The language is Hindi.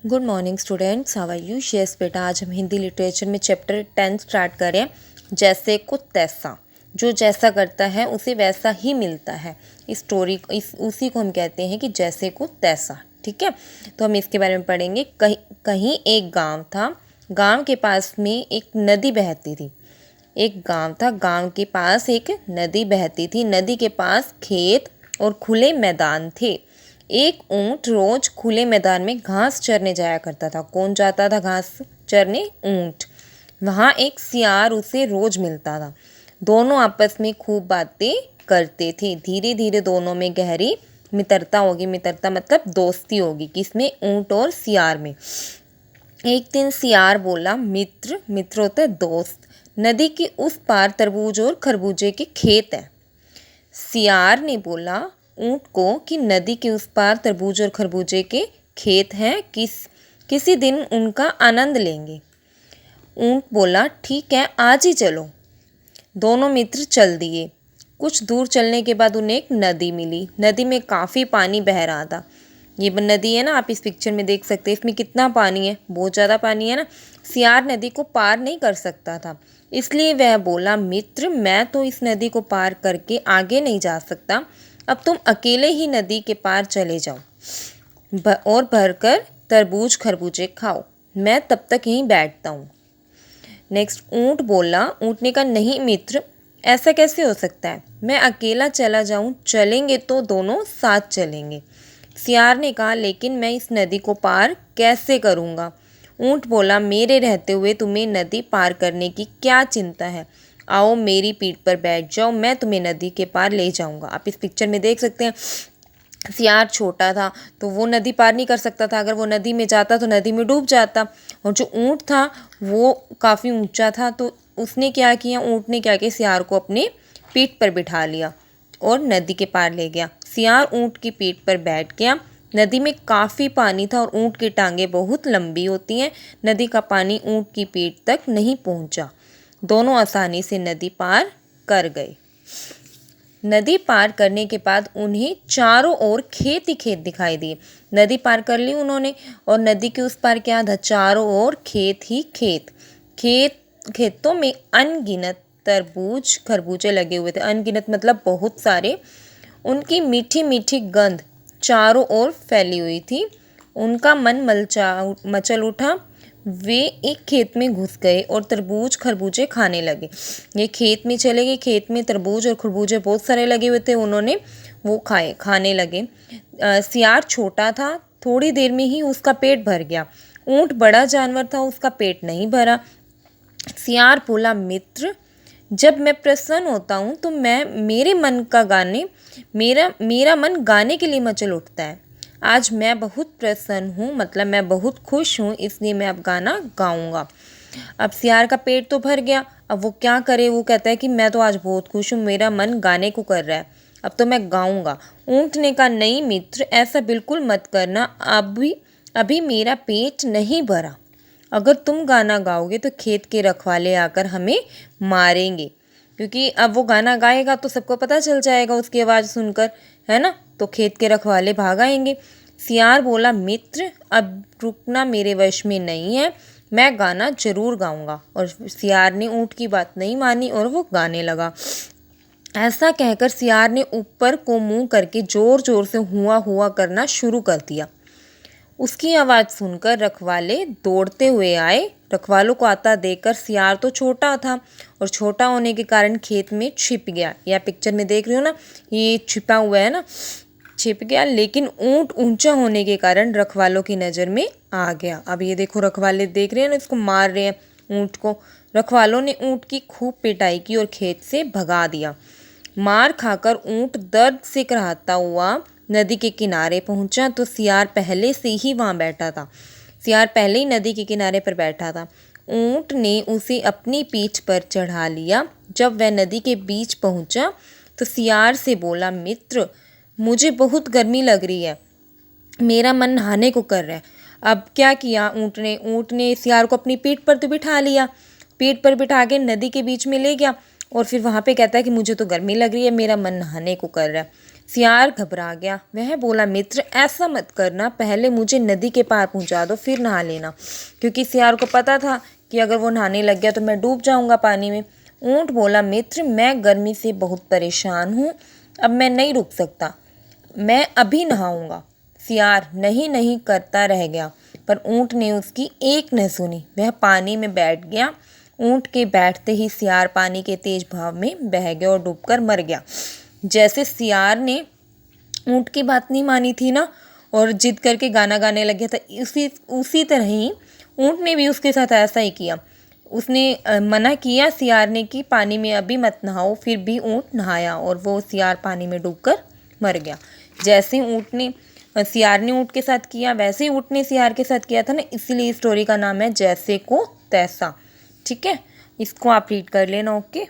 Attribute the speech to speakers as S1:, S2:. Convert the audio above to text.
S1: Good morning students, how are you? Yes बेटा, आज हम हिंदी लिटरेचर में चैप्टर 10 स्टार्ट करें। जैसे को तैसा, जो जैसा करता है उसे वैसा ही मिलता है। इस स्टोरी उसी को हम कहते हैं कि जैसे को तैसा। ठीक है, तो हम इसके बारे में पढ़ेंगे। कहीं एक गांव था। गांव के पास में एक नदी बहती थी। एक गांव था, गांव के पास एक नदी बहती थी। नदी के पास खेत और खुले मैदान थे। एक ऊंट रोज खुले मैदान में घास चरने जाया करता था। कौन जाता था घास चरने? ऊंट। वहाँ एक सियार उसे रोज मिलता था। दोनों आपस में खूब बातें करते थे। धीरे धीरे दोनों में गहरी मित्रता होगी। मित्रता मतलब दोस्ती होगी। किसमें? ऊंट और सियार में। एक दिन सियार बोला, मित्र, मित्र होता है दोस्त, नदी के उस पार तरबूज और खरबूजे के खेत हैं। सियार ने बोला ऊंट को कि नदी के उस पार तरबूज और खरबूजे के खेत हैं, किसी दिन उनका आनंद लेंगे। ऊंट बोला, ठीक है, आज ही चलो। दोनों मित्र चल दिए। कुछ दूर चलने के बाद उन्हें एक नदी मिली। नदी में काफ़ी पानी बह रहा था। ये नदी है ना, आप इस पिक्चर में देख सकते हैं। इसमें कितना पानी है, बहुत ज़्यादा पानी है ना। सियार नदी को पार नहीं कर सकता था, इसलिए वह बोला, मित्र, मैं तो इस नदी को पार करके आगे नहीं जा सकता। अब तुम अकेले ही नदी के पार चले जाओ और भरकर तरबूज खरबूजे खाओ। मैं तब तक यहीं बैठता हूँ। नेक्स्ट ऊंट बोला, ऊंट ने कहा, नहीं मित्र, ऐसा कैसे हो सकता है? मैं अकेला चला जाऊं? चलेंगे तो दोनों साथ चलेंगे। सियार ने कहा, लेकिन मैं इस नदी को पार कैसे करूँगा? ऊंट बोला, मेरे रहते हुए तुम्हें नदी पार करने की क्या चिंता है? आओ मेरी पीठ पर बैठ जाओ, मैं तुम्हें नदी के पार ले जाऊंगा। आप इस पिक्चर में देख सकते हैं। सियार छोटा था तो वो नदी पार नहीं कर सकता था। अगर वो नदी में जाता तो नदी में डूब जाता। और जो ऊंट था वो काफ़ी ऊंचा था, तो उसने क्या किया, ऊंट ने क्या किया, सियार को अपने पीठ पर बिठा लिया और नदी के पार ले गया। सियार ऊंट की पीठ पर बैठ गया। नदी में काफ़ी पानी था और ऊंट की टांगें बहुत लंबी होती हैं। नदी का पानी ऊंट की पीठ तक नहीं पहुंचा। दोनों आसानी से नदी पार कर गए। नदी पार करने के बाद उन्हें चारों ओर खेत ही खेत दिखाई दिए। नदी पार कर ली उन्होंने और नदी के उस पार क्या था? चारों ओर खेत ही खेत। खेतों में अनगिनत तरबूज खरबूजे लगे हुए थे। अनगिनत मतलब बहुत सारे। उनकी मीठी मीठी गंध चारों ओर फैली हुई थी। उनका मन मचल उठा। वे एक खेत में घुस गए और तरबूज खरबूजे खाने लगे। ये खेत में चले गए। खेत में तरबूज और खरबूजे बहुत सारे लगे हुए थे। उन्होंने वो खाने लगे। सियार छोटा था, थोड़ी देर में ही उसका पेट भर गया। ऊंट बड़ा जानवर था, उसका पेट नहीं भरा। सियार बोला, मित्र, जब मैं प्रसन्न होता हूँ तो मेरा मन गाने के लिए मचल उठता है। आज मैं बहुत प्रसन्न हूँ, मतलब मैं बहुत खुश हूँ, इसलिए मैं अब गाना गाऊंगा। अब सियार का पेट तो भर गया, अब वो क्या करे? वो कहता है कि मैं तो आज बहुत खुश हूँ, मेरा मन गाने को कर रहा है, अब तो मैं गाऊंगा। ऊंट ने कहा, नहीं मित्र, ऐसा बिल्कुल मत करना। अभी मेरा पेट नहीं भरा। अगर तुम गाना गाओगे तो खेत के रखवाले आकर हमें मारेंगे, क्योंकि अब वो गाना गाएगा तो सबको पता चल जाएगा उसकी आवाज़ सुनकर, है ना? तो खेत के रखवाले भाग आएंगे। सियार बोला, मित्र, अब रुकना मेरे वश में नहीं है, मैं गाना जरूर गाऊंगा। और सियार ने ऊँट की बात नहीं मानी और वो गाने लगा। ऐसा कहकर सियार ने ऊपर को मुंह करके जोर जोर से हुआ हुआ करना शुरू कर दिया। उसकी आवाज़ सुनकर रखवाले दौड़ते हुए आए। रखवालों को आता देखकर सियार तो छोटा था और छोटा होने के कारण खेत में छिप गया। या पिक्चर में देख रहे हो ना, ये छिपा हुआ है ना, छिप गया। लेकिन ऊंट ऊंचा होने के कारण रखवालों की नज़र में आ गया। अब ये देखो, रखवाले देख रहे हैं ना, इसको मार रहे हैं ऊंट को। रखवालों ने ऊंट की खूब पिटाई की और खेत से भगा दिया। मार खाकर ऊंट दर्द से कराहता हुआ नदी के किनारे पहुंचा तो सियार पहले से ही वहां बैठा था। सियार पहले ही नदी के किनारे पर बैठा था। ऊंट ने उसे अपनी पीठ पर चढ़ा लिया। जब वह नदी के बीच पहुंचा तो सियार से बोला, मित्र, मुझे बहुत गर्मी लग रही है, मेरा मन नहाने को कर रहा है। अब क्या किया ऊंट ने सियार को अपनी पीठ पर तो बिठा लिया। पीठ पर बिठा के नदी के बीच में ले गया और फिर वहाँ पे कहता है कि मुझे तो गर्मी लग रही है, मेरा मन नहाने को कर रहा है। सियार घबरा गया। वह बोला, मित्र ऐसा मत करना, पहले मुझे नदी के पार पहुंचा दो, फिर नहा लेना। क्योंकि सियार को पता था कि अगर वो नहाने लग गया तो मैं डूब जाऊंगा पानी में। ऊँट बोला, मित्र मैं गर्मी से बहुत परेशान हूँ, अब मैं नहीं रुक सकता, मैं अभी नहाऊंगा। सियार नहीं नहीं करता रह गया, पर ऊँट ने उसकी एक न सुनी। वह पानी में बैठ गया। ऊँट के बैठते ही सियार पानी के तेज बहाव में बह गया और डूबकर मर गया। जैसे सियार ने ऊँट की बात नहीं मानी थी ना, और जिद करके गाना गाने लग गया था, उसी तरह ही ऊँट ने भी उसके साथ ऐसा ही किया। उसने मना किया सियार ने कि पानी में अभी मत नहाओ, फिर भी ऊँट नहाया और वो सियार पानी में डूबकर मर गया। जैसे सियार ने ऊँट के साथ किया, वैसे ही ऊँट ने सियार के साथ किया था ना, इसीलिए इस स्टोरी का नाम है जैसे को तैसा। ठीक है, इसको आप रीड कर लेना। ओके।